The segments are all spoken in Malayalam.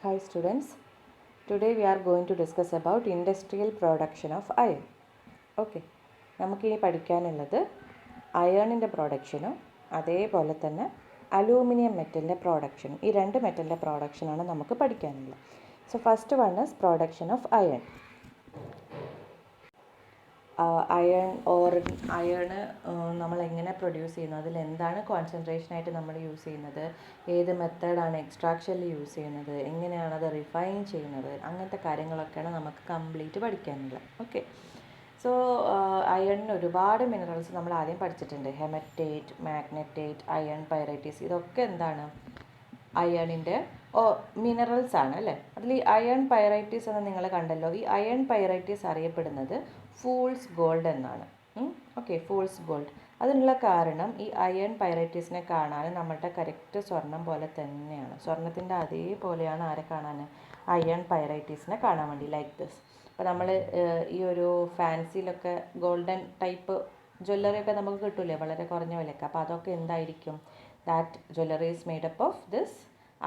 Hi students, today we are going to discuss about industrial production of iron. Okay, നമുക്കിനി പഠിക്കാനുള്ളത് അയണിൻ്റെ പ്രൊഡക്ഷനും അതേപോലെ തന്നെ അലൂമിനിയം മെറ്റലിൻ്റെ പ്രൊഡക്ഷനും ഈ രണ്ട് മെറ്റലിൻ്റെ പ്രൊഡക്ഷനാണ് നമുക്ക് പഠിക്കാനുള്ളത്. So first one is production of iron. Iron നമ്മൾ എങ്ങനെ പ്രൊഡ്യൂസ് ചെയ്യുന്നു, അതിൽ എന്താണ് കോൺസെൻട്രേഷനായിട്ട് നമ്മൾ യൂസ് ചെയ്യുന്നത്, ഏത് മെത്തേഡാണ് എക്സ്ട്രാക്ഷനിൽ യൂസ് ചെയ്യുന്നത്, എങ്ങനെയാണ് അത് റിഫൈൻ ചെയ്യുന്നത്, അങ്ങനത്തെ കാര്യങ്ങളൊക്കെയാണ് നമുക്ക് കംപ്ലീറ്റ് പഠിക്കാനുള്ളത്. ഓക്കെ, സോ അയണിന് ഒരുപാട് മിനറൽസ് നമ്മൾ ആദ്യം പഠിച്ചിട്ടുണ്ട്. ഹെമറ്റേറ്റ്, മാഗ്നറ്റേറ്റ്, അയൺ പൈറൈറ്റീസ്, ഇതൊക്കെ എന്താണ് അയണിൻ്റെ മിനറൽസ് ആണ് അല്ലേ. അതിൽ ഈ അയൺ പൈറൈറ്റീസ് എന്ന് നിങ്ങൾ കണ്ടല്ലോ. ഈ അയൺ പൈറൈറ്റീസ് അറിയപ്പെടുന്നത് ഫൂൾസ് ഗോൾഡ് എന്നാണ്. Okay, fools gold. അതിനുള്ള കാരണം ഈ അയൺ പൈറൈറ്റീസിനെ കാണാൻ നമ്മളുടെ കറക്റ്റ് സ്വർണം പോലെ തന്നെയാണ്. സ്വർണത്തിൻ്റെ അതേപോലെയാണ് ആരെ കാണാൻ, അയൺ പൈറൈറ്റീസിനെ കാണാൻ വേണ്ടി, ലൈക്ക് ദിസ്. അപ്പോൾ നമ്മൾ ഈ ഒരു ഫാൻസിയിലൊക്കെ ഗോൾഡൻ ടൈപ്പ് ജ്വല്ലറി ഒക്കെ നമുക്ക് കിട്ടൂലേ വളരെ കുറഞ്ഞ വിലക്ക്. അപ്പോൾ അതൊക്കെ എന്തായിരിക്കും, that jewellery is made up of this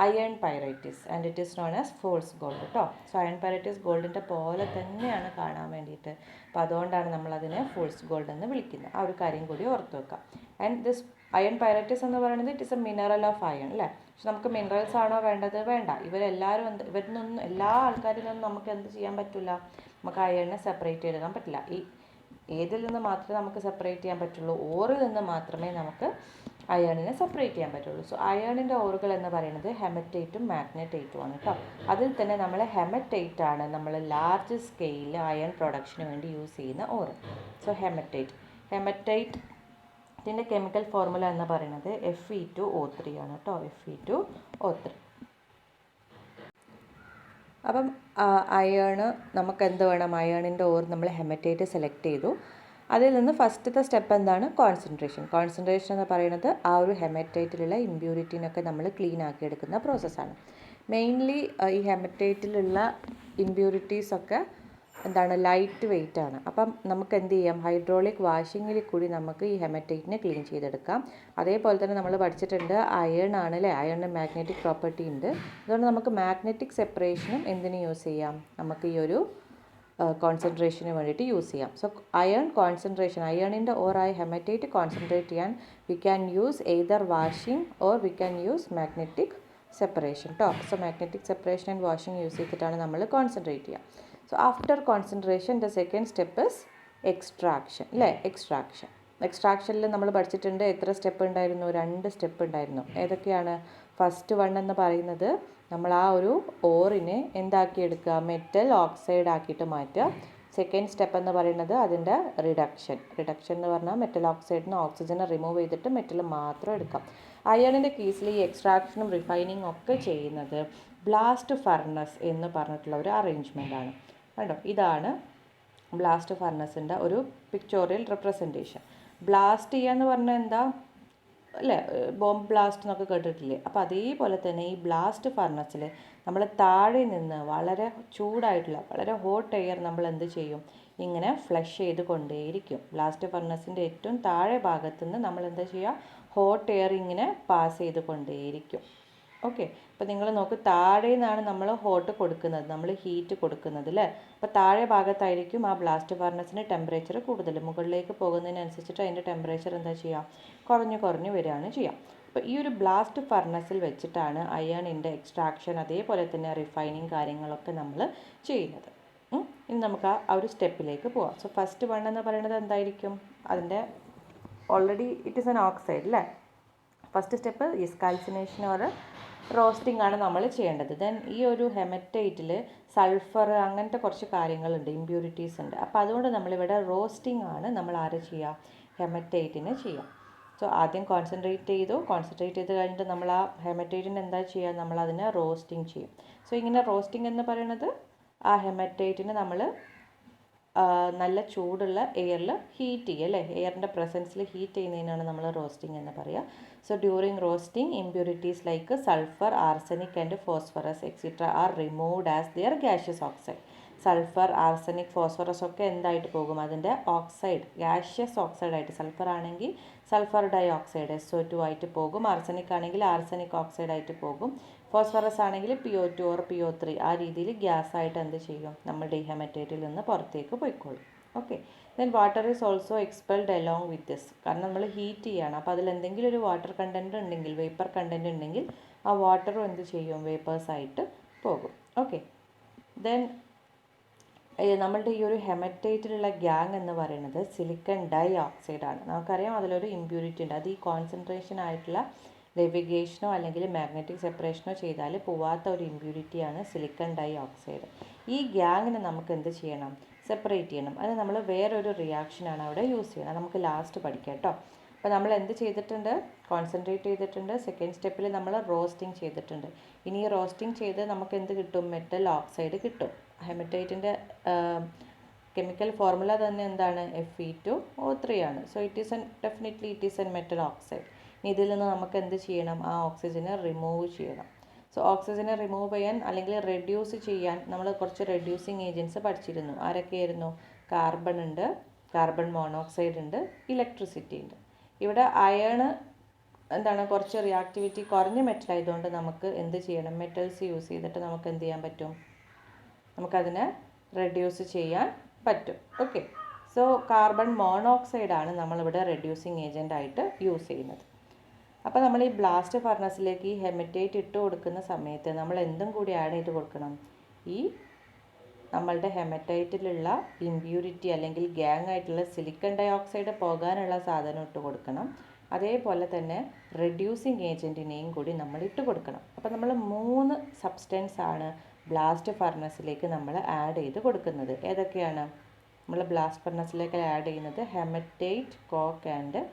iron pyrites and it is known as false gold കേട്ടോ. സോ അയൺ പൈറൈറ്റീസ് ഗോൾഡിൻ്റെ പോലെ തന്നെയാണ് കാണാൻ വേണ്ടിയിട്ട്. അപ്പോൾ അതുകൊണ്ടാണ് നമ്മളതിനെ ഫോൾസ് ഗോൾഡ് എന്ന് വിളിക്കുന്നത്. ആ ഒരു കാര്യം കൂടി ഓർത്ത് വെക്കാം. ആൻഡ് ദിസ് അയൺ പൈറൈറ്റീസ് എന്ന് പറയുന്നത് it is A mineral of iron അല്ലേ. പക്ഷെ നമുക്ക് മിനറൽസ് ആണോ വേണ്ടത്? വേണ്ട. ഇവരെല്ലാവരും ഇവരിൽ എല്ലാ ആൾക്കാരിൽ നിന്നും നമുക്ക് എന്ത് ചെയ്യാൻ പറ്റില്ല, നമുക്ക് അയണിനെ സെപ്പറേറ്റ് ചെയ്തെടുക്കാൻ പറ്റില്ല. ഈ ഏതിൽ നിന്ന് മാത്രമേ നമുക്ക് സെപ്പറേറ്റ് ചെയ്യാൻ പറ്റുള്ളൂ, ഓറിൽ നിന്ന് മാത്രമേ നമുക്ക് അയണിനെ സെപ്പറേറ്റ് ചെയ്യാൻ പറ്റുള്ളൂ. സോ അയണിൻ്റെ ഓറുകൾ എന്ന് പറയുന്നത് ഹെമറ്റേറ്റും മാഗ്നറ്റേറ്റും ആണ് കേട്ടോ. അതിൽ തന്നെ നമ്മൾ ഹെമറ്റേറ്റ് ആണ് നമ്മൾ ലാർജ് സ്കെയിലിൽ അയൺ പ്രൊഡക്ഷന് വേണ്ടി യൂസ് ചെയ്യുന്ന ഓറ്. സോ ഹെമറ്റേറ്റിൻ്റെ കെമിക്കൽ ഫോർമുല എന്ന് പറയുന്നത് Fe2O3 ആണ് കേട്ടോ. Fe2O3. അപ്പം അയണ് നമുക്ക് എന്ത് വേണം, അയണിൻ്റെ ഓർ നമ്മൾ ഹെമറ്റേറ്റ് സെലക്ട് ചെയ്തു. അതിൽ നിന്ന് ഫസ്റ്റത്തെ സ്റ്റെപ്പ് എന്താണ്, കോൺസെൻട്രേഷൻ എന്ന് പറയുന്നത് ആ ഒരു ഹെമറ്റേറ്റിലുള്ള ഇമ്പ്യൂരിറ്റീനൊക്കെ നമ്മൾ ക്ലീൻ ആക്കി എടുക്കുന്ന പ്രോസസ്സാണ്. മെയിൻലി ഈ ഹെമറ്റേറ്റിലുള്ള ഇമ്പ്യൂരിറ്റീസൊക്കെ എന്താണ്, ലൈറ്റ് വെയിറ്റ് ആണ്. അപ്പം നമുക്ക് എന്ത് ചെയ്യാം, ഹൈഡ്രോളിക് വാഷിങ്ങിൽ കൂടി നമുക്ക് ഈ ഹെമറ്റേറ്റിനെ ക്ലീൻ ചെയ്തെടുക്കാം. അതേപോലെ തന്നെ നമ്മൾ പഠിച്ചിട്ടുണ്ട് അയൺ ആണ് അല്ലേ, അയണിന് മാഗ്നറ്റിക് പ്രോപ്പർട്ടി ഉണ്ട്. അതുകൊണ്ട് നമുക്ക് മാഗ്നറ്റിക് സെപ്പറേഷനും എന്തിനു യൂസ് ചെയ്യാം, നമുക്ക് ഈ ഒരു കോൺസെൻട്രേഷന് വേണ്ടിയിട്ട് യൂസ് ചെയ്യാം. സോ അയൺ കോൺസെൻട്രേഷൻ, അയണിൻ്റെ ഓറായി ഹെമറ്റേറ്റ് കോൺസെൻട്രേറ്റ് ചെയ്യാൻ we can use either washing or we can use magnetic separation കേട്ടോ. So magnetic separation and washing use ചെയ്തിട്ടാണ് നമ്മൾ കോൺസെൻട്രേറ്റ് ചെയ്യുക. So after concentration the second step is extraction അല്ലേ. എക്സ്ട്രാക്ഷനിൽ നമ്മൾ പഠിച്ചിട്ടുണ്ട് എത്ര സ്റ്റെപ്പ് ഉണ്ടായിരുന്നു, 2 സ്റ്റെപ്പ് ഉണ്ടായിരുന്നു. ഏതൊക്കെയാണ്? ഫസ്റ്റ് വൺ എന്ന് പറയുന്നത് നമ്മൾ ആ ഒരു ഓറിനെ എന്താക്കിയെടുക്കുക, മെറ്റൽ ഓക്സൈഡ് ആക്കിയിട്ട് മാറ്റുക. സെക്കൻഡ് സ്റ്റെപ്പ് എന്ന് പറയുന്നത് അതിൻ്റെ റിഡക്ഷൻ എന്ന് പറഞ്ഞാൽ മെറ്റൽ ഓക്സൈഡിന് ഓക്സിജനെ റിമൂവ് ചെയ്തിട്ട് മെറ്റൽ മാത്രം എടുക്കാം. അയണിൻ്റെ കേസിൽ ഈ എക്സ്ട്രാക്ഷനും റിഫൈനിങ്ങും ഒക്കെ ചെയ്യുന്നത് ബ്ലാസ്റ്റ് ഫർണസ് എന്ന് പറഞ്ഞിട്ടുള്ള ഒരു അറേഞ്ച്മെൻ്റ് ആണ് കേട്ടോ. ഇതാണ് ബ്ലാസ്റ്റ് ഫർണസിൻ്റെ ഒരു പിക്ചോറിയൽ റെപ്രസെൻറ്റേഷൻ. ബ്ലാസ്റ്റ് ചെയ്യുക എന്ന് പറഞ്ഞാൽ എന്താ അല്ലേ, ബോംബ് ബ്ലാസ്റ്റ് എന്നൊക്കെ കേട്ടിട്ടില്ലേ. അപ്പോൾ അതേപോലെ തന്നെ ഈ ബ്ലാസ്റ്റ് ഫർണസിൽ നമ്മൾ താഴെ നിന്ന് വളരെ ചൂടായിട്ടുള്ള വളരെ ഹോട്ട് എയർ നമ്മൾ എന്ത് ചെയ്യും, ഇങ്ങനെ ഫ്ലഷ് ചെയ്ത് കൊണ്ടേയിരിക്കും. ബ്ലാസ്റ്റ് ഫർണസിൻ്റെ ഏറ്റവും താഴെ ഭാഗത്തു നിന്ന് നമ്മൾ എന്താ ചെയ്യുക, ഹോട്ട് എയർ ഇങ്ങനെ പാസ് ചെയ്ത് കൊണ്ടേയിരിക്കും. ഓക്കെ, അപ്പോൾ നിങ്ങൾ നോക്ക്, താഴെ നിന്നാണ് നമ്മൾ ഹോട്ട് കൊടുക്കുന്നത്, നമ്മൾ ഹീറ്റ് കൊടുക്കുന്നത് അല്ലേ. അപ്പോൾ താഴെ ഭാഗത്തായിരിക്കും ആ ബ്ലാസ്റ്റ് ഫർണസിന് ടെമ്പറേച്ചർ കൂടുതൽ. മുകളിലേക്ക് പോകുന്നതിനനുസരിച്ചിട്ട് അതിൻ്റെ ടെമ്പറേച്ചർ എന്താ ചെയ്യുക, കുറഞ്ഞു വരികയാണ് ചെയ്യുക. അപ്പോൾ ഈ ഒരു ബ്ലാസ്റ്റ് ഫർണസിൽ വെച്ചിട്ടാണ് അയണിൻ്റെ എക്സ്ട്രാക്ഷൻ അതേപോലെ തന്നെ റിഫൈനിങ് കാര്യങ്ങളൊക്കെ നമ്മൾ ചെയ്യുന്നത്. ഇനി നമുക്ക് ആ ഒരു സ്റ്റെപ്പിലേക്ക് പോവാം. സോ ഫസ്റ്റ് വൺ എന്ന് പറയുന്നത് എന്തായിരിക്കും, അതിൻ്റെ already it is an oxide അല്ലേ. First step is calcination or roasting ആണ് നമ്മൾ ചെയ്യേണ്ടത്. ദെൻ ഈ ഒരു ഹെമറ്റേറ്റിൽ സൾഫർ അങ്ങനത്തെ കുറച്ച് കാര്യങ്ങളുണ്ട്, ഇമ്പ്യൂരിറ്റീസ് ഉണ്ട്. അപ്പോൾ അതുകൊണ്ട് നമ്മളിവിടെ റോസ്റ്റിംഗ് ആണ് നമ്മൾ ആര് ചെയ്യുക, ഹെമറ്റേറ്റിന് ചെയ്യാം. സോ ആദ്യം കോൺസെൻട്രേറ്റ് ചെയ്ത് കഴിഞ്ഞിട്ട് നമ്മൾ ആ ഹെമറ്റേറ്റിന് എന്താ ചെയ്യുക, നമ്മൾ അതിനെ റോസ്റ്റിംഗ് ചെയ്യും. സോ ഇങ്ങനെ റോസ്റ്റിംഗ് എന്ന് പറയുന്നത് ആ ഹെമറ്റേറ്റിന് നമ്മൾ നല്ല ചൂടുള്ള എയറിൽ ഹീറ്റ് ചെയ്യുക അല്ലേ. എയറിൻ്റെ പ്രസൻസിൽ ഹീറ്റ് ചെയ്യുന്നതിനാണ് നമ്മൾ റോസ്റ്റിംഗ് എന്ന് പറയുക. So during roasting impurities like sulphur, arsenic and phosphorus etcetera are removed as their gaseous oxide. Sulphur, arsenic, phosphorus ഒക്കെ എന്തായിട്ട് പോകും, അതിൻ്റെ ഓക്സൈഡ്, ഗാഷ്യസ് ഓക്സൈഡായിട്ട്. സൾഫർ ആണെങ്കിൽ സൾഫർ ഡൈ ഓക്സൈഡ് SO2 ആയിട്ട് പോകും. ആർസനിക് ആണെങ്കിൽ ആർസനിക് ഓക്സൈഡ് ആയിട്ട് പോകും. ഫോസ്ഫറസ് ആണെങ്കിൽ PO2 ഓർ PO3 ആ രീതിയിൽ ഗ്യാസ് ആയിട്ട് എന്ത് ചെയ്യും, നമ്മുടെ ഈ ഹെമറ്റൈറ്റിൽ നിന്ന് പുറത്തേക്ക് പോയിക്കോളും. Okay. Then water is also expelled along with this. കാരണം നമ്മൾ ഹീറ്റ് ചെയ്യാണ്, അപ്പോൾ അതിൽ എന്തെങ്കിലും ഒരു വാട്ടർ കണ്ടൻറ്റ് ഉണ്ടെങ്കിൽ, വേപ്പർ കണ്ടൻറ്റ് ഉണ്ടെങ്കിൽ ആ വാട്ടറും എന്ത് ചെയ്യും, വേപ്പേഴ്സായിട്ട് പോകും. ഓക്കെ. ദെൻ നമ്മളുടെ ഈ ഒരു ഹെമറ്റൈറ്റിലുള്ള ഗ്യാങ് എന്ന് പറയുന്നത് സിലിക്കൺ ഡൈ ഓക്സൈഡ് ആണ്. നമുക്കറിയാം അതിലൊരു ഇമ്പ്യൂരിറ്റി ഉണ്ട്. അത് ഈ കോൺസെൻട്രേഷൻ ആയിട്ടുള്ള ലെവിഗേഷനോ അല്ലെങ്കിൽ മാഗ്നറ്റിക് സെപ്പറേഷനോ ചെയ്താൽ പോവാത്ത ഒരു ഇമ്പ്യൂരിറ്റിയാണ് സിലിക്കൺ ഡൈ ഓക്സൈഡ്. ഈ ഗ്യാങ്ങിനെ നമുക്ക് എന്ത് ചെയ്യണം, സെപ്പറേറ്റ് ചെയ്യണം. അത് നമ്മൾ വേറൊരു റിയാക്ഷനാണ് അവിടെ യൂസ് ചെയ്യണം. നമുക്ക് ലാസ്റ്റ് പഠിക്കാം കേട്ടോ. അപ്പോൾ നമ്മൾ എന്ത് ചെയ്തിട്ടുണ്ട്, കോൺസെൻട്രേറ്റ് ചെയ്തിട്ടുണ്ട്. സെക്കൻഡ് സ്റ്റെപ്പിൽ നമ്മൾ റോസ്റ്റിംഗ് ചെയ്തിട്ടുണ്ട്. ഇനി ഈ റോസ്റ്റിംഗ് ചെയ്ത് നമുക്ക് എന്ത് കിട്ടും, മെറ്റൽ ഓക്സൈഡ് കിട്ടും. ഹെമറ്റൈറ്റിൻ്റെ കെമിക്കൽ ഫോർമുല തന്നെ എന്താണ്, Fe2O3 ആണ്. So definitely it is N metal oxide. ഇനി ഇതിൽ നിന്ന് നമുക്ക് എന്ത് ചെയ്യണം, ആ ഓക്സിജനെ റിമൂവ് ചെയ്യണം. സോ ഓക്സിജനെ റിമൂവ് ചെയ്യാൻ അല്ലെങ്കിൽ റെഡ്യൂസ് ചെയ്യാൻ നമ്മൾ കുറച്ച് റെഡ്യൂസിങ് ഏജൻറ്റ്സ് പഠിച്ചിരുന്നു. ആരൊക്കെയായിരുന്നു, കാർബൺ ഉണ്ട്, കാർബൺ മോണോക്സൈഡ് ഉണ്ട്, ഇലക്ട്രിസിറ്റി ഉണ്ട്. ഇവിടെ അയൺ എന്താണ്, കുറച്ച് റിയാക്ടിവിറ്റി കുറഞ്ഞ മെറ്റൽ ആയതുകൊണ്ട് നമുക്ക് എന്ത് ചെയ്യണം, മെറ്റൽസ് യൂസ് ചെയ്തിട്ട് നമുക്ക് എന്ത് ചെയ്യാൻ പറ്റും, നമുക്കതിനെ റെഡ്യൂസ് ചെയ്യാൻ പറ്റും. ഓക്കെ. സോ കാർബൺ മോണോക്സൈഡാണ് നമ്മളിവിടെ റെഡ്യൂസിങ് ഏജൻ്റ് ആയിട്ട് യൂസ് ചെയ്യുന്നത്. അപ്പോൾ നമ്മൾ ഈ ബ്ലാസ്റ്റ് ഫർണസിലേക്ക് ഈ ഹെമറ്റൈറ്റ് ഇട്ട് കൊടുക്കുന്ന സമയത്ത് നമ്മൾ എന്തും കൂടി ആഡ് ചെയ്ത് കൊടുക്കണം, ഈ നമ്മളുടെ ഹെമറ്റൈറ്റിലുള്ള ഇമ്പ്യൂരിറ്റി അല്ലെങ്കിൽ ഗ്യാങ് ആയിട്ടുള്ള സിലിക്കൺ ഡൈ ഓക്സൈഡ് പോകാനുള്ള സാധനം ഇട്ട് കൊടുക്കണം. അതേപോലെ തന്നെ റെഡ്യൂസിങ് ഏജൻറ്റിനെയും കൂടി നമ്മൾ ഇട്ട് കൊടുക്കണം. അപ്പോൾ നമ്മൾ 3 സബ്സ്റ്റൻസ് ആണ് ബ്ലാസ്റ്റ് ഫർണസിലേക്ക് നമ്മൾ ആഡ് ചെയ്ത് കൊടുക്കുന്നത്. ഏതൊക്കെയാണ് നമ്മൾ ബ്ലാസ്റ്റ് ഫർണസിലേക്ക് ആഡ് ചെയ്യുന്നത്, haematite, coke and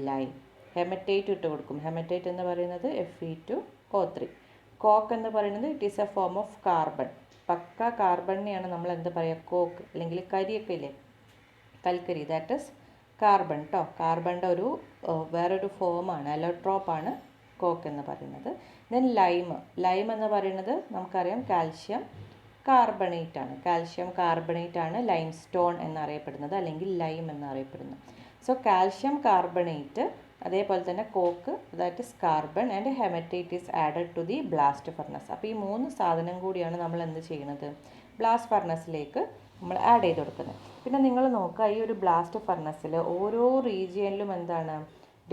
lime. Haematite ഇട്ട് കൊടുക്കും. ഹെമറ്റൈറ്റ് എന്ന് പറയുന്നത് Fe2O3. കോക്ക് എന്ന് പറയുന്നത് it is a form of carbon. പക്ക കാർബണിനെയാണ് നമ്മൾ എന്ത് പറയുക, കോക്ക് അല്ലെങ്കിൽ കരിയൊക്കെ ഇല്ലേ, കൽക്കരി, ദാറ്റ് ഇസ് കാർബൺ കേട്ടോ. കാർബണിൻ്റെ ഒരു വേറൊരു ഫോമാണ്, അലോട്രോപ്പാണ് കോക്ക് എന്ന് പറയുന്നത്. ദെൻ ലൈം എന്ന് പറയുന്നത് നമുക്കറിയാം കാൽഷ്യം കാർബണേറ്റ് ആണ്. കാൽഷ്യം കാർബണേറ്റ് ആണ് ലൈം സ്റ്റോൺ എന്നറിയപ്പെടുന്നത് അല്ലെങ്കിൽ ലൈം എന്നറിയപ്പെടുന്നത്. സോ കാൽഷ്യം കാർബണേറ്റ്, അതേപോലെ തന്നെ coke, that is carbon, and hematite is added to the blast furnace. അപ്പോൾ ഈ 3 സാധനം കൂടിയാണ് നമ്മൾ എന്ത് ചെയ്യുന്നത്, ബ്ലാസ്റ്റ് ഫർണസിലേക്ക് നമ്മൾ ആഡ് ചെയ്ത് കൊടുക്കുന്നത്. പിന്നെ നിങ്ങൾ നോക്കുക, ഈ ഒരു ബ്ലാസ്റ്റ് ഫർണസിൽ ഓരോ റീജിയനിലും എന്താണ്,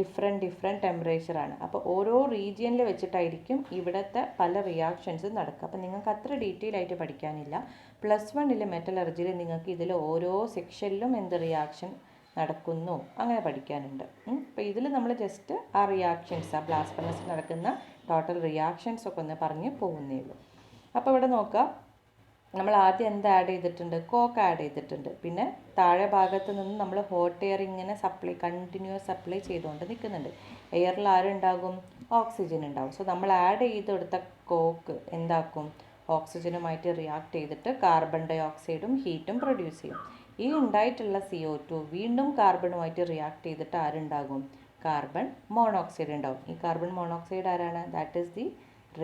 ഡിഫറെൻറ്റ് ടെമ്പറേച്ചറാണ്. അപ്പോൾ ഓരോ റീജിയനിൽ വെച്ചിട്ടായിരിക്കും ഇവിടുത്തെ പല റിയാക്ഷൻസും നടക്കുക. അപ്പോൾ നിങ്ങൾക്ക് അത്ര ഡീറ്റെയിൽ ആയിട്ട് പഠിക്കാനില്ല. +1 മെറ്റലർജിയിൽ നിങ്ങൾക്ക് ഇതിൽ ഓരോ സെക്ഷനിലും എന്ത് റിയാക്ഷൻ നടക്കുന്നു അങ്ങനെ പഠിക്കാനുണ്ട്. അപ്പോൾ ഇതിൽ നമ്മൾ ജസ്റ്റ് ആ റിയാക്ഷൻസ്, ആ ബ്ലാസ്റ്റ് ഫർണസിൽ നടക്കുന്ന ടോട്ടൽ റിയാക്ഷൻസ് ഒക്കെ ഒന്ന് പറഞ്ഞ് പോകുന്നേ ഉള്ളൂ. അപ്പോൾ ഇവിടെ നോക്കുക, നമ്മൾ ആദ്യം എന്ത് ആഡ് ചെയ്തിട്ടുണ്ട്, കോക്ക് ആഡ് ചെയ്തിട്ടുണ്ട്. പിന്നെ താഴെ ഭാഗത്ത് നിന്ന് നമ്മൾ ഹോട്ട് എയർ ഇങ്ങനെ കണ്ടിന്യൂസ് സപ്ലൈ ചെയ്തുകൊണ്ട് നിൽക്കുന്നുണ്ട്. എയറിൽ ആരുണ്ടാകും, ഓക്സിജൻ ഉണ്ടാകും. സോ നമ്മൾ ആഡ് ചെയ്ത് കൊടുത്ത കോക്ക് എന്താക്കും, ഓക്സിജനുമായിട്ട് റിയാക്ട് ചെയ്തിട്ട് കാർബൺ ഡൈ ഓക്സൈഡും ഹീറ്റും പ്രൊഡ്യൂസ് ചെയ്യും. ഈ ഉണ്ടായിട്ടുള്ള CO2 വീണ്ടും കാർബണുമായിട്ട് റിയാക്ട് ചെയ്തിട്ട് ആരുണ്ടാകും, കാർബൺ മോണോക്സൈഡ് ഉണ്ടാകും. ഈ കാർബൺ മോണോക്സൈഡ് ആരാണ്, that is the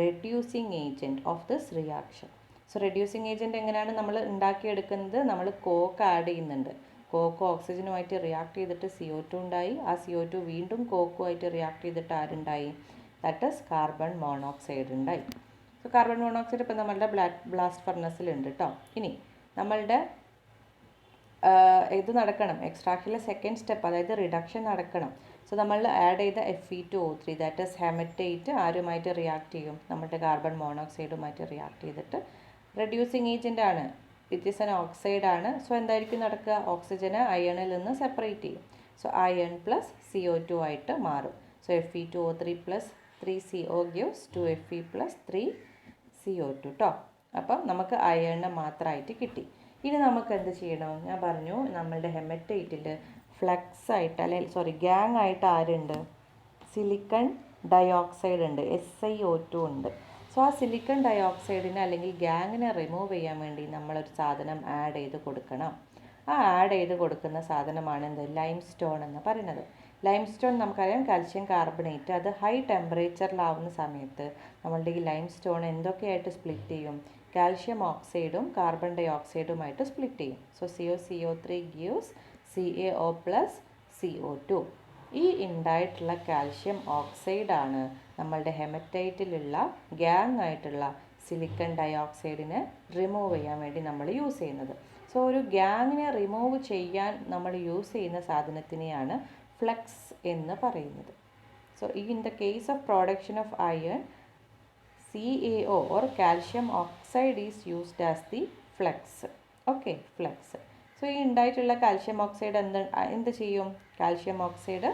reducing agent of this reaction. So reducing agent എങ്ങനെയാണ് നമ്മൾ ഉണ്ടാക്കിയെടുക്കുന്നത്, നമ്മൾ കോക്ക് ആഡ് ചെയ്യുന്നുണ്ട്. കോക്ക് ഓക്സിജനുമായിട്ട് റിയാക്ട് ചെയ്തിട്ട് CO2 ഉണ്ടായി. ആ CO2 വീണ്ടും കോക്കുമായിട്ട് റിയാക്ട് ചെയ്തിട്ട് ആരുണ്ടായി, ദാറ്റ് ഈസ് കാർബൺ മോണോക്സൈഡ് ഉണ്ടായി. സോ കാർബൺ മോണോക്സൈഡ് ഇപ്പോൾ നമ്മളുടെ ബ്ലാസ്റ്റ് ഫർണസിലുണ്ട് കേട്ടോ. ഇനി നമ്മളുടെ ഇത് നടക്കണം, എക്സ്ട്രാക്ഷനിലെ സെക്കൻഡ് സ്റ്റെപ്പ്, അതായത് റിഡക്ഷൻ നടക്കണം. സോ നമ്മൾ ആഡ് ചെയ്ത Fe2O3 ദാറ്റ് ഈസ് ഹെമറ്റൈറ്റ് ആരുമായിട്ട് റിയാക്ട് ചെയ്യും, നമ്മുടെ കാർബൺ മോണോക്സൈഡുമായിട്ട് റിയാക്ട് ചെയ്തിട്ട് റെഡ്യൂസിങ് ഏജൻ്റ് ആണ്, ഇറ്റ് ഈസ് എൻ ഓക്സൈഡ് ആണ്. സോ എന്തായിരിക്കും നടക്കുക, ഓക്സിജനെ അയണിൽ നിന്ന് സെപ്പറേറ്റ് ചെയ്യും. സോ അയൺ പ്ലസ് CO2 ആയിട്ട് മാറും. So Fe2O3 + 3CO gives 2Fe + 3CO2 കേട്ടോ. അപ്പം നമുക്ക് അയണിനെ മാത്രമായിട്ട് കിട്ടി. ഇനി നമുക്ക് എന്ത് ചെയ്യണം, ഞാൻ പറഞ്ഞു നമ്മളുടെ ഹെമറ്റൈറ്റിൽ ഫ്ലക്സ് ആയിട്ട് ഗ്യാങ് ആയിട്ട് ആരുണ്ട്, സിലിക്കൺ ഡയോക്സൈഡ് ഉണ്ട്, SiO2 ഉണ്ട്. സോ ആ സിലിക്കൺ ഡയോക്സൈഡിനെ അല്ലെങ്കിൽ ഗ്യാങ്ങിനെ റിമൂവ് ചെയ്യാൻ വേണ്ടി നമ്മളൊരു സാധനം ആഡ് ചെയ്ത് കൊടുക്കണം. ആ ആഡ് ചെയ്ത് കൊടുക്കുന്ന സാധനമാണ് എന്ത്, ലൈം സ്റ്റോൺ എന്ന് പറയുന്നത്. ലൈം സ്റ്റോൺ നമുക്കറിയാം കാൽഷ്യം കാർബണേറ്റ്, അത് ഹൈ ടെമ്പറേച്ചറിലാവുന്ന സമയത്ത് നമ്മളുടെ ഈ ലൈം സ്റ്റോൺ എന്തൊക്കെയായിട്ട് സ്പ്ലിറ്റ് ചെയ്യും, കാൽഷ്യം ഓക്സൈഡും കാർബൺ ഡൈ ഓക്സൈഡുമായിട്ട് സ്പ്ലിറ്റ് ചെയ്യും. So CO3 gives CaO + CO2. ഈ ഉണ്ടായിട്ടുള്ള കാൽഷ്യം ഓക്സൈഡാണ് നമ്മളുടെ ഹെമറ്റൈറ്റിലുള്ള ഗ്യാങ് ആയിട്ടുള്ള സിലിക്കൺ ഡയോക്സൈഡിനെ റിമൂവ് ചെയ്യാൻ വേണ്ടി നമ്മൾ യൂസ് ചെയ്യുന്നത്. സോ ഒരു ഗ്യാങ്ങിനെ റിമൂവ് ചെയ്യാൻ നമ്മൾ യൂസ് ചെയ്യുന്ന സാധനത്തിനെയാണ് ഫ്ലക്സ് എന്ന് പറയുന്നത്. So in the case of production of iron, CaO or calcium oxide is used as the flux. Okay, flux. So ഈ ഉണ്ടായിട്ടുള്ള കാൽഷ്യം ഓക്സൈഡ് എന്ത് ചെയ്യും? കാൽഷ്യം ഓക്സൈഡ്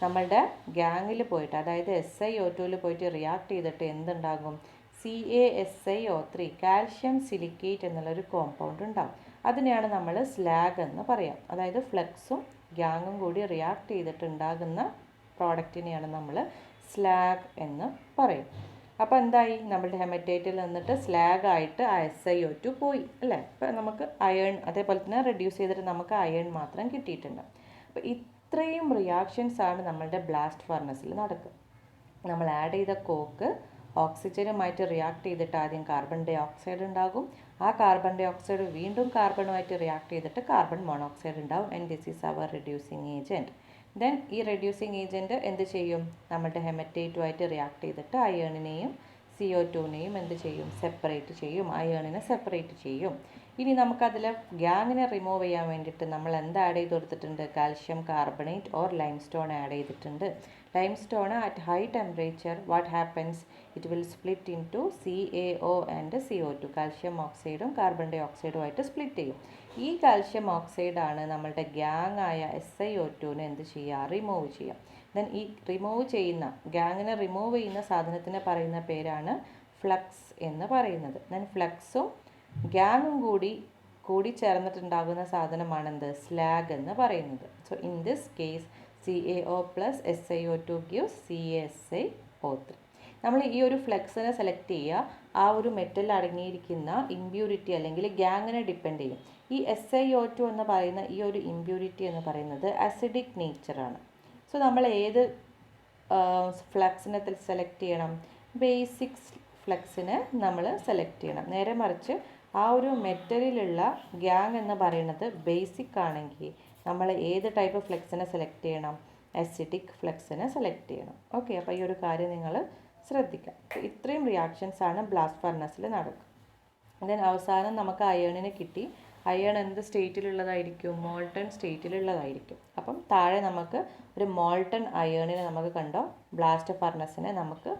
നമ്മളുടെ ഗ്യാങ്ങിൽ പോയിട്ട്, അതായത് SiO2 പോയിട്ട് റിയാക്ട് ചെയ്തിട്ട് എന്തുണ്ടാകും? CaSiO3, കാൽഷ്യം സിലിക്കേറ്റ് എന്നുള്ളൊരു കോമ്പൗണ്ട് ഉണ്ടാകും. അതിനെയാണ് നമ്മൾ സ്ലാഗ് എന്ന് പറയാം. അതായത് ഫ്ലക്സും ഗ്യാങ്ങും കൂടി റിയാക്ട് ചെയ്തിട്ടുണ്ടാകുന്ന പ്രോഡക്റ്റിനെയാണ് നമ്മൾ സ്ലാഗ് എന്ന് പറയും. അപ്പോൾ എന്തായി? നമ്മളുടെ ഹെമറ്റൈറ്റിൽ നിന്നിട്ട് സ്ലാഗ് ആയിട്ട് ആ SiO2 പോയി അല്ലേ? അപ്പോൾ നമുക്ക് അയൺ, അതേപോലെ തന്നെ റെഡ്യൂസ് ചെയ്തിട്ട് നമുക്ക് അയൺ മാത്രം കിട്ടിയിട്ടുണ്ട്. അപ്പോൾ ഇത്രയും റിയാക്ഷൻസ് ആണ് നമ്മളുടെ ബ്ലാസ്റ്റ് ഫർണസിൽ നടക്കുക. നമ്മൾ ആഡ് ചെയ്ത കോക്ക് ഓക്സിജനുമായിട്ട് റിയാക്ട് ചെയ്തിട്ട് ആദ്യം കാർബൺ ഡൈ ഓക്സൈഡ് ഉണ്ടാകും. ആ കാർബൺ ഡൈ ഓക്സൈഡ് വീണ്ടും കാർബണുമായിട്ട് റിയാക്ട് ചെയ്തിട്ട് കാർബൺ മോണോക്സൈഡ് ഉണ്ടാകും. And this is our reducing agent. Then ഈ റെഡ്യൂസിങ് ഏജൻറ്റ് എന്ത് ചെയ്യും? നമ്മുടെ ഹെമറ്റൈറ്റുമായിട്ട് റിയാക്ട് ചെയ്തിട്ട് അയേണിനെയും CO2നെയും എന്ത് ചെയ്യും? സെപ്പറേറ്റ് ചെയ്യും. അയേണിനെ സെപ്പറേറ്റ് ചെയ്യും. ഇനി നമുക്കതിൽ ഗ്യാങ്ങിനെ റിമൂവ് ചെയ്യാൻ വേണ്ടിയിട്ട് നമ്മൾ എന്ത് ആഡ് ചെയ്ത് കൊടുത്തിട്ടുണ്ട്? Calcium carbonate or limestone add ചെയ്തിട്ടുണ്ട്. Limestone at high temperature what happens? It will split into CaO and CO2. Calcium ഓക്സൈഡും കാർബൺ ഡൈ ഓക്സൈഡുമായിട്ട് സ്പ്ലിറ്റ് ചെയ്യും. ഈ കാൽഷ്യം ഓക്സൈഡാണ് നമ്മളുടെ ഗ്യാങ് ആയ SiO2നെ എന്ത് ചെയ്യുക? റിമൂവ് ചെയ്യുക. ദെൻ ഈ റിമൂവ് ചെയ്യുന്ന, ഗ്യാങ്ങിനെ റിമൂവ് ചെയ്യുന്ന സാധനത്തിന് പറയുന്ന പേരാണ് ഫ്ലക്സ് എന്ന് പറയുന്നത്. ദെൻ ഫ്ലക്സും ഗ്യാങ്ങും കൂടി ചേർന്നിട്ടുണ്ടാകുന്ന സാധനമാണെന്ത്? സ്ലാഗ് എന്ന് പറയുന്നത്. So in this case CaO plus SiO2 gives CaSiO3. നമ്മൾ ഈ ഒരു ഫ്ലക്സിനെ സെലക്ട് ചെയ്യുക, ആ ഒരു മെറ്റൽ അടങ്ങിയിരിക്കുന്ന ഇമ്പ്യൂരിറ്റി അല്ലെങ്കിൽ ഗ്യാങ്ങിനെ ഡിപ്പെൻഡ് ചെയ്യും. ഈ SiO2 എന്ന് പറയുന്ന ഈ ഒരു ഇമ്പ്യൂരിറ്റി എന്ന് പറയുന്നത് അസിഡിക് നേച്ചറാണ്. സോ നമ്മൾ ഏത് ഫ്ലക്സിനെ സെലക്ട് ചെയ്യണം? ബേസിക് ഫ്ലക്സിനെ നമ്മൾ സെലക്ട് ചെയ്യണം. നേരെ മറിച്ച് ആ ഒരു മെറ്റലിലുള്ള ഗ്യാങ് എന്ന് പറയുന്നത് ബേസിക് ആണെങ്കിൽ നമ്മൾ ഏത് ടൈപ്പ് ഫ്ലക്സിനെ സെലക്ട് ചെയ്യണം? അസിഡിക് ഫ്ലക്സിനെ സെലക്ട് ചെയ്യണം. ഓക്കെ, അപ്പോൾ ഈ ഒരു കാര്യം നിങ്ങൾ ശ്രദ്ധിക്കാം. ഇത്രയും റിയാക്ഷൻസ് ആണ് ബ്ലാസ്റ്റ് ഫർണസിൽ നടക്കുക. ദെൻ അവസാനം നമുക്ക് അയേണിനെ കിട്ടി. അയേൺ എന്ത് സ്റ്റേറ്റിലുള്ളതായിരിക്കും? മോൾട്ടൺ സ്റ്റേറ്റിലുള്ളതായിരിക്കും. അപ്പം താഴെ നമുക്ക് ഒരു മോൾട്ടൺ അയേണിനെ നമുക്ക് കണ്ടോ ബ്ലാസ്റ്റ് ഫർണസിനെ നമുക്ക്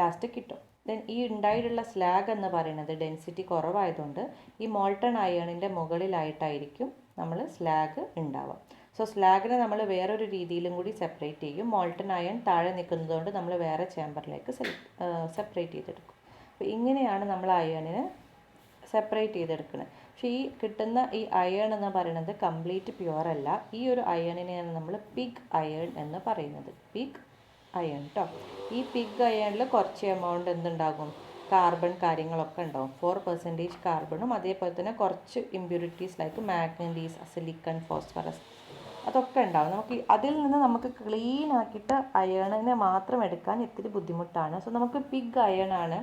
ലാസ്റ്റ് കിട്ടും. ദെൻ ഈ ഉണ്ടായിട്ടുള്ള സ്ലാഗ് എന്ന് പറയുന്നത് ഡെൻസിറ്റി കുറവായതുകൊണ്ട് ഈ മോൾട്ടൺ അയേണിൻ്റെ മുകളിലായിട്ടായിരിക്കും നമ്മൾ സ്ലാഗ് ഉണ്ടാവുക. സോ സ്ലാഗിനെ നമ്മൾ വേറൊരു രീതിയിലും കൂടി സെപ്പറേറ്റ് ചെയ്യും. മോൾട്ടൺ അയൺ താഴെ നിൽക്കുന്നതുകൊണ്ട് നമ്മൾ വേറെ ചേമ്പറിലേക്ക് സെപ്പറേറ്റ് ചെയ്തെടുക്കും. അപ്പോൾ ഇങ്ങനെയാണ് നമ്മൾ അയേണിനെ സെപ്പറേറ്റ് ചെയ്തെടുക്കുന്നത്. പക്ഷേ ഈ കിട്ടുന്ന ഈ അയേൺ എന്ന് പറയുന്നത് കംപ്ലീറ്റ് പ്യുവർ അല്ല. ഈ ഒരു അയേണിനെയാണ് നമ്മൾ പിഗ് അയേൺ എന്ന് പറയുന്നത്. പിഗ് അയേൺ കേട്ടോ. ഈ പിഗ് അയേണിൽ കുറച്ച് എമൗണ്ട് എന്തുണ്ടാകും? കാർബൺ കാര്യങ്ങളൊക്കെ ഉണ്ടാവും. 4% കാർബണും അതേപോലെ തന്നെ കുറച്ച് impurities like manganese, silicon, phosphorus അതൊക്കെ ഉണ്ടാവും. നമുക്ക് അതിൽ നിന്ന് നമുക്ക് ക്ലീൻ ആക്കിയിട്ട് അയേണിനെ മാത്രം എടുക്കാൻ ഇത്തിരി ബുദ്ധിമുട്ടാണ്. സോ നമുക്ക് പിഗ് അയേൺ ആണ്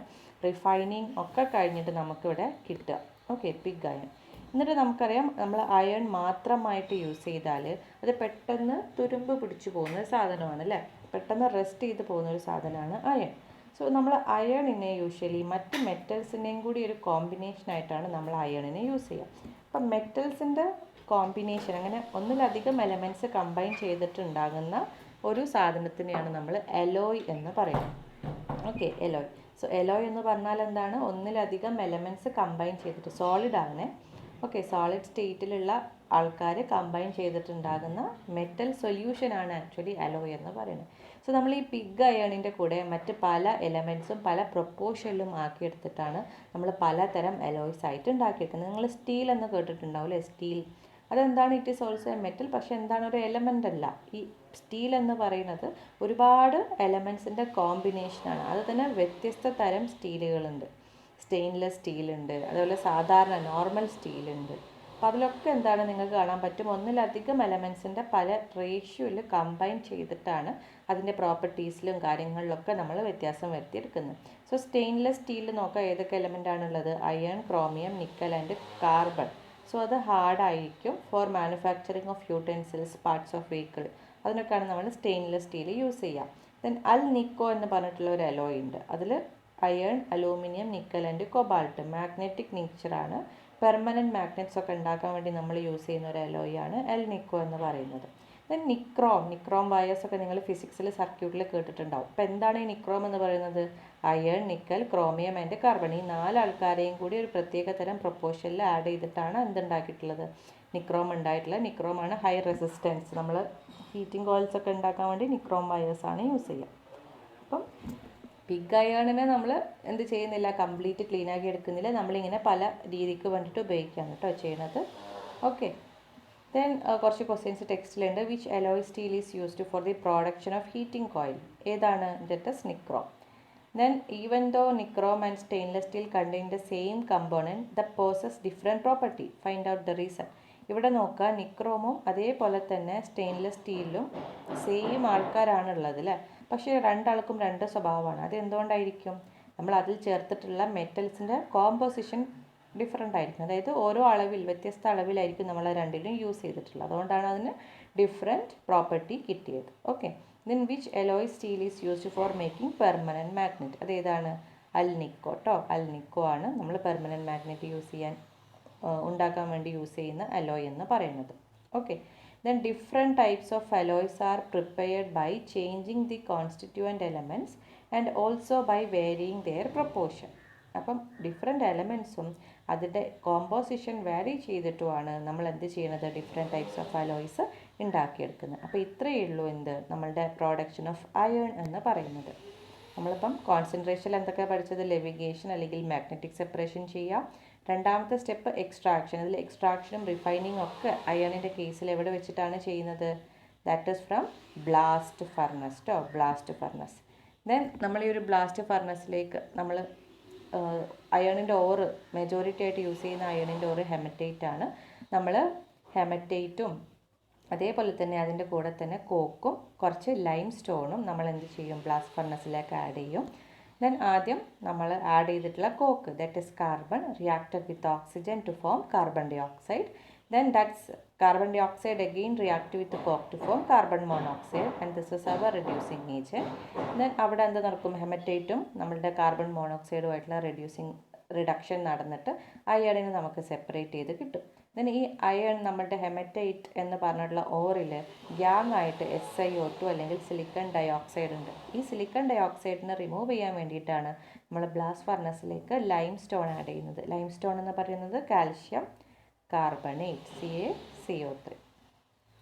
റിഫൈനിങ് ഒക്കെ കഴിഞ്ഞിട്ട് നമുക്കിവിടെ കിട്ടുക. Okay, pig iron. എന്നിട്ട് നമുക്കറിയാം നമ്മൾ അയൺ മാത്രമായിട്ട് യൂസ് ചെയ്താൽ അത് പെട്ടെന്ന് തുരുമ്പ് പിടിച്ചു പോകുന്ന സാധനമാണ് അല്ലേ? പെട്ടെന്ന് റെസ്റ്റ് ചെയ്ത് പോകുന്ന ഒരു സാധനമാണ് അയൺ. സോ നമ്മൾ അയണിനെ യൂഷ്വലി മറ്റ് മെറ്റൽസിൻ്റെയും കൂടി ഒരു കോമ്പിനേഷനായിട്ടാണ് നമ്മൾ അയണിനെ യൂസ് ചെയ്യുക. അപ്പം മെറ്റൽസിൻ്റെ കോമ്പിനേഷൻ, അങ്ങനെ ഒന്നിലധികം എലമെൻറ്റ്സ് കമ്പൈൻ ചെയ്തിട്ടുണ്ടാകുന്ന ഒരു സാധനത്തിനെയാണ് നമ്മൾ എലോയ് എന്ന് പറയുന്നത്. Okay, Eloy. സോ എലോയ് എന്ന് പറഞ്ഞാൽ എന്താണ്? ഒന്നിലധികം എലമെൻറ്റ്സ് കമ്പൈൻ ചെയ്തിട്ട് സോളിഡ് ആണ്. ഓക്കെ, സോളിഡ് സ്റ്റേറ്റിലുള്ള ആൾക്കാർ കമ്പൈൻ ചെയ്തിട്ടുണ്ടാകുന്ന മെറ്റൽ സൊല്യൂഷനാണ് ആക്ച്വലി അലോയ് എന്ന് പറയുന്നത്. സോ നമ്മൾ ഈ പിഗ് അയണിൻ്റെ കൂടെ മറ്റ് പല എലമെൻറ്റ്സും പല പ്രൊപ്പോർഷനിലും ആക്കിയെടുത്തിട്ടാണ് നമ്മൾ പലതരം അലോയ്സ് ആയിട്ട് ഉണ്ടാക്കിയെടുക്കുന്നത്. നിങ്ങൾ സ്റ്റീൽ എന്ന് കേട്ടിട്ടുണ്ടാവില്ലേ? സ്റ്റീൽ അതെന്താണ്? It is also A metal. പക്ഷെ എന്താണ്? ഒരു എലമെൻ്റ് അല്ല. ഈ സ്റ്റീൽ എന്ന് പറയുന്നത് ഒരുപാട് എലമെൻറ്റ്സിൻ്റെ കോമ്പിനേഷനാണ്. അത് തന്നെ വ്യത്യസ്ത തരം സ്റ്റീലുകളുണ്ട്. സ്റ്റെയിൻലെസ് സ്റ്റീലുണ്ട്, അതുപോലെ സാധാരണ നോർമൽ സ്റ്റീലുണ്ട്. അപ്പോൾ അതിലൊക്കെ എന്താണ് നിങ്ങൾക്ക് കാണാൻ പറ്റും? ഒന്നിലധികം എലമെൻറ്റ്സിൻ്റെ പല റേഷ്യോയിൽ കമ്പൈൻ ചെയ്തിട്ടാണ് അതിൻ്റെ പ്രോപ്പർട്ടീസിലും കാര്യങ്ങളിലൊക്കെ നമ്മൾ വ്യത്യാസം വരുത്തിയെടുക്കുന്നത്. സോ സ്റ്റെയിൻലെസ് സ്റ്റീലിൽ നോക്കാം ഏതൊക്കെ എലമെൻ്റ് ആണുള്ളത്? Iron, chromium, nickel and carbon. So അത് ഹാർഡായിരിക്കും for manufacturing of utensils, parts of vehicle. അതിനൊക്കെയാണ് നമ്മൾ സ്റ്റെയിൻലെസ് സ്റ്റീൽ യൂസ് ചെയ്യുക. ദെൻ അൽ നിക്കോ എന്ന് പറഞ്ഞിട്ടുള്ള ഒരു അലോയ് ഉണ്ട്. അതിൽ iron, aluminium, nickel and cobalt magnetic നേച്ചറാണ്. പെർമനൻറ്റ് മാഗ്നറ്റ്സ് ഒക്കെ ഉണ്ടാക്കാൻ വേണ്ടി നമ്മൾ യൂസ് ചെയ്യുന്ന ഒരു അലോയ് ആണ് എൽ നിക്കോ എന്ന് പറയുന്നത്. ദെൻ നിക്രോം വയേഴ്സ് ഒക്കെ നിങ്ങൾ ഫിസിക്സിൽ സർക്യൂട്ടിൽ കേട്ടിട്ടുണ്ടാവും. അപ്പോൾ എന്താണ് ഈ നിക്രോം എന്ന് പറയുന്നത്? Iron, nickel, chromium and carbon ഈ 4 ആൾക്കാരെയും കൂടി ഒരു പ്രത്യേക തരം പ്രൊപ്പോർഷനിൽ ആഡ് ചെയ്തിട്ടാണ് എന്തുണ്ടാക്കിയിട്ടുള്ളത്? നിക്രോം ഉണ്ടായിട്ടുള്ളത്. നിക്രോമാണ് ഹൈ റെസിസ്റ്റൻസ്. നമ്മൾ ഹീറ്റിംഗ് കോയിൽസ് ഒക്കെ ഉണ്ടാക്കാൻ വേണ്ടി നിക്രോം വയേഴ്സാണ് യൂസ് ചെയ്യുക. അപ്പം പിഗ് അയേണിനെ നമ്മൾ എന്ത് ചെയ്യുന്നില്ല, കംപ്ലീറ്റ് ക്ലീൻ ആക്കി എടുക്കുന്നില്ല. നമ്മളിങ്ങനെ പല രീതിക്ക് വേണ്ടിയിട്ട് ഉപയോഗിക്കുകയാണ് കേട്ടോ ചെയ്യുന്നത്. ഓക്കെ, ദെൻ കുറച്ച് ക്വസ്റ്റ്യൻസ് ടെക്സ്റ്റിലുണ്ട്. Which alloy steel is used for the production of heating coil? ഏതാണ്? That is nichrome. Then even though nichrome and stainless steel contain the same component that possess different property, find out the reason. ഇവിടെ നോക്കുക, നിക്രോമും അതേപോലെ തന്നെ സ്റ്റെയിൻലെസ് സ്റ്റീലിലും സെയിം ആൾക്കാരാണുള്ളത് അല്ലേ, പക്ഷേ രണ്ടാൾക്കും രണ്ട് സ്വഭാവമാണ്. അത് എന്തുകൊണ്ടായിരിക്കും? നമ്മൾ അതിൽ ചേർത്തിട്ടുള്ള മെറ്റൽസിൻ്റെ കോമ്പോസിഷൻ ഡിഫറെൻ്റ് ആയിരിക്കും. അതായത് ഓരോ അളവിൽ വ്യത്യസ്ത അളവിലായിരിക്കും നമ്മൾ രണ്ടിലും യൂസ് ചെയ്തിട്ടുള്ളത്. അതുകൊണ്ടാണ് അതിന് ഡിഫറെൻറ്റ് പ്രോപ്പർട്ടി കിട്ടിയത്. Okay, then which alloy steel is used for making permanent magnet? അതേതാണ്? അൽ നിക്കോ കേട്ടോ. അൽ നിക്കോ ആണ് നമ്മൾ പെർമനൻറ്റ് മാഗ്നറ്റ് ഉണ്ടാക്കാൻ വേണ്ടി യൂസ് ചെയ്യുന്ന അലോയ് എന്ന് പറയുന്നത്. Okay, then different types of alloys are prepared by changing the constituent elements and also by varying their proportion. അപ്പം ഡിഫറെൻറ്റ് എലമെൻറ്റ്സും അതിൻ്റെ കോമ്പോസിഷൻ വാരി ചെയ്തിട്ടുമാണ് നമ്മൾ എന്ത് ചെയ്യുന്നത്? ഡിഫറെൻറ്റ് ടൈപ്സ് ഓഫ് അലോയ്സ് ഉണ്ടാക്കിയെടുക്കുന്നത്. അപ്പോൾ ഇത്രയേ ഉള്ളൂ നമ്മളുടെ പ്രൊഡക്ഷൻ ഓഫ് അയേൺ എന്ന് പറയുന്നത്. നമ്മളിപ്പം കോൺസെൻട്രേഷനിൽ എന്തൊക്കെ പഠിച്ചത്? ലെവിഗേഷൻ അല്ലെങ്കിൽ മാഗ്നറ്റിക് സെപ്പറേഷൻ ചെയ്യാം. രണ്ടാമത്തെ സ്റ്റെപ്പ് എക്സ്ട്രാക്ഷൻ. അതിൽ എക്സ്ട്രാക്ഷനും റിഫൈനിങ് ഒക്കെ അയേണിൻ്റെ കേസിൽ എവിടെ വെച്ചിട്ടാണ് ചെയ്യുന്നത്? That is from blast furnace കേട്ടോ. Blast furnace. ദെൻ നമ്മൾ ഈ ഒരു ബ്ലാസ്റ്റ് ഫർണസിലേക്ക് നമ്മൾ അയേണിൻ്റെ ഓറ് മെജോറിറ്റി ആയിട്ട് യൂസ് ചെയ്യുന്ന അയേണിൻ്റെ ഓറ് ഹെമറ്റൈറ്റ് ആണ്. നമ്മൾ ഹെമറ്റൈറ്റും അതേപോലെ തന്നെ അതിൻ്റെ കൂടെ തന്നെ കോക്കും കുറച്ച് ലൈം സ്റ്റോണും നമ്മൾ എന്ത് ചെയ്യും? ബ്ലാസ്റ്റ് ഫർണസിലേക്ക് ആഡ് ചെയ്യും. ദെൻ ആദ്യം നമ്മൾ ആഡ് ചെയ്തിട്ടുള്ള coke, that is carbon, reacted with oxygen to form carbon dioxide. Then that's carbon dioxide again react with the coke to form carbon monoxide, and this is our reducing agent. Then അവിടെ എന്ത് നടക്കും? ഹെമറ്റൈറ്റും നമ്മളുടെ കാർബൺ മോണോക്സൈഡുമായിട്ടുള്ള റിഡക്ഷൻ നടന്നിട്ട് അയണിനെ നമുക്ക് സെപ്പറേറ്റ് ചെയ്ത് കിട്ടും. ദെൻ ഈ അയൺ നമ്മളുടെ ഹെമറ്റൈറ്റ് എന്ന് പറഞ്ഞിട്ടുള്ള ഓറിൽ ഗ്യാങ് ആയിട്ട് SiO2 അല്ലെങ്കിൽ സിലിക്കൺ ഡയോക്സൈഡ് ഉണ്ട്. ഈ സിലിക്കൺ ഡയോക്സൈഡിനെ റിമൂവ് ചെയ്യാൻ വേണ്ടിയിട്ടാണ് നമ്മൾ ബ്ലാസ്റ്റ് ഫർണസിലേക്ക് ലൈം സ്റ്റോൺ ആഡ് ചെയ്യുന്നത്. ലൈം സ്റ്റോൺ എന്ന് പറയുന്നത് കാൽഷ്യം കാർബണേറ്റ്, CaCO3.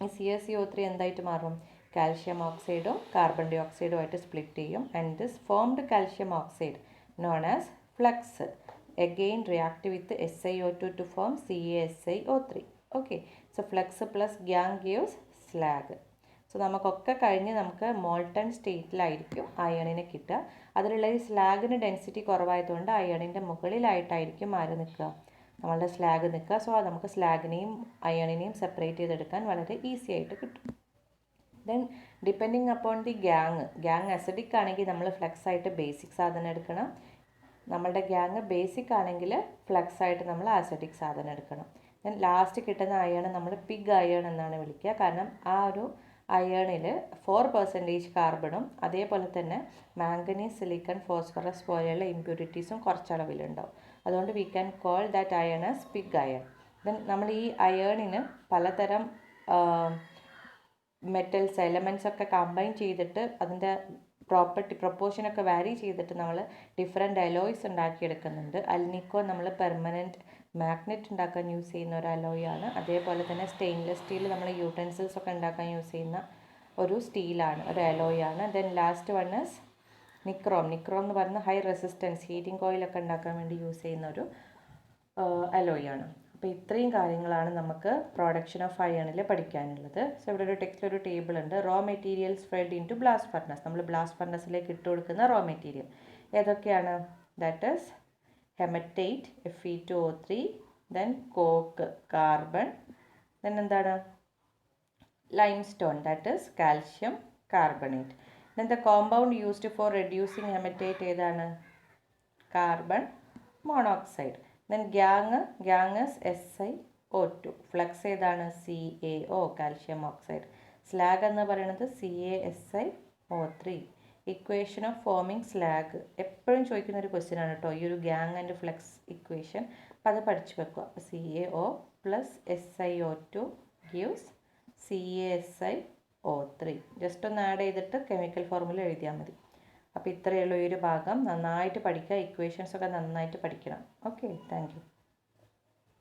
ഈ CaCO3 എന്തായിട്ട് മാറും? കാൽഷ്യം ഓക്സൈഡും കാർബൺ ഡൈ ഓക്സൈഡുമായിട്ട് സ്പ്ലിറ്റ് ചെയ്യും. And this formed calcium oxide known as flux again react with SiO2 to form CaSiO3. Okay, so flux plus gang gives slag. So നമുക്കൊക്കെ കഴിഞ്ഞ് നമുക്ക് മോൾട്ടൺ സ്റ്റേറ്റിലായിരിക്കും അയണിനെ കിട്ടുക. അതിലുള്ള ഈ സ്ലാഗിന് ഡെൻസിറ്റി കുറവായതുകൊണ്ട് അയണിൻ്റെ മുകളിലായിട്ടായിരിക്കും ആര് നിൽക്കുക? നമ്മളുടെ സ്ലാഗ് നിൽക്കുക. സോ നമുക്ക് സ്ലാഗിനെയും അയണിനെയും സെപ്പറേറ്റ് ചെയ്തെടുക്കാൻ വളരെ ഈസി ആയിട്ട് കിട്ടും. Then depending upon the gang acidic ആണെങ്കിൽ നമ്മൾ ഫ്ലക്സ് ആയിട്ട് ബേസിക് സാധനം എടുക്കണം. നമ്മളുടെ ഗ്യാങ് ബേസിക് ആണെങ്കിൽ ഫ്ലക്സ് ആയിട്ട് നമ്മൾ ആസിഡിക് സാധനം എടുക്കണം. ദെൻ ലാസ്റ്റ് കിട്ടുന്ന അയൺ നമ്മൾ പിഗ് അയൺ എന്നാണ് വിളിക്കുക. കാരണം ആ ഒരു അയണിൽ 4% കാർബണും അതേപോലെ തന്നെ മാംഗനീസ്, സിലിക്കൺ, ഫോസ്ഫറസ് പോലെയുള്ള ഇമ്പ്യൂരിറ്റീസും കുറച്ചളവിലുണ്ടാവും. അതുകൊണ്ട് we can call that iron as pig iron. Then നമ്മൾ ഈ അയണിന് പലതരം മെറ്റൽസ്, എലമെൻറ്റ്സ് ഒക്കെ കമ്പൈൻ ചെയ്തിട്ട് അതിൻ്റെ പ്രൊപ്പോർഷനൊക്കെ വാരി ചെയ്തിട്ട് നമ്മൾ ഡിഫറെൻറ്റ് അലോയ്സ് ഉണ്ടാക്കിയെടുക്കുന്നുണ്ട്. അൽനിക്കോ നമ്മൾ പെർമനൻറ്റ് മാഗ്നറ്റ് ഉണ്ടാക്കാൻ യൂസ് ചെയ്യുന്ന ഒരു അലോയാണ്. അതേപോലെ തന്നെ സ്റ്റെയിൻലെസ് സ്റ്റീൽ നമ്മൾ യൂട്ടൻസിൽസ് ഒക്കെ ഉണ്ടാക്കാൻ യൂസ് ചെയ്യുന്ന ഒരു സ്റ്റീലാണ്, ഒരു അലോയാണ്. Then last one is nichrome എന്ന് പറയുന്ന ഹൈ റെസിസ്റ്റൻസ് ഹീറ്റിംഗ് കോയിലൊക്കെ ഉണ്ടാക്കാൻ വേണ്ടി യൂസ് ചെയ്യുന്ന ഒരു അലോയാണ്. അപ്പോൾ ഇത്രയും കാര്യങ്ങളാണ് നമുക്ക് പ്രൊഡക്ഷൻ ഓഫ് അയണിൽ പഠിക്കാനുള്ളത്. സോ ഇവിടെ ഒരു ടെക്സ്റ്റിൽ ഒരു ടേബിൾ ഉണ്ട്. Raw materials fed into blast furnace. നമ്മൾ ബ്ലാസ്റ്റ് ഫർണസിലേക്ക് ഇട്ട് കൊടുക്കുന്ന റോ മെറ്റീരിയൽ ഏതൊക്കെയാണ്? That is haematite Fe2O3, then coke carbon, then എന്താണ്? Limestone that is calcium carbonate. Then the compound used for reducing haematite ഏതാണ്? Carbon monoxide. Then gangue SiO2. Flux ഏതാണ്? CaO calcium oxide. സ്ലാഗ് എന്ന് പറയുന്നത് CaSiO3. Equation of forming slag എപ്പോഴും ചോദിക്കുന്ന ഒരു ക്വസ്റ്റ്യൻ ആണ് കേട്ടോ ഈ ഒരു ഗ്യാങ് ആൻഡ് ഫ്ലക്സ് ഇക്വേഷൻ. അപ്പോൾ അത് പഠിച്ചു വെക്കുക. CaO plus SiO2 gives CaSiO3. Just ഒന്ന് ആഡ് ചെയ്തിട്ട് കെമിക്കൽ ഫോർമുല എഴുതിയാൽ മതി. അപ്പോൾ ഇത്രയേ ഉള്ളൂ ഈ ഒരു ഭാഗം. നന്നായിട്ട് പഠിക്കുക, ഇക്വേഷൻസ് ഒക്കെ നന്നായിട്ട് പഠിക്കണം. Okay, thank you.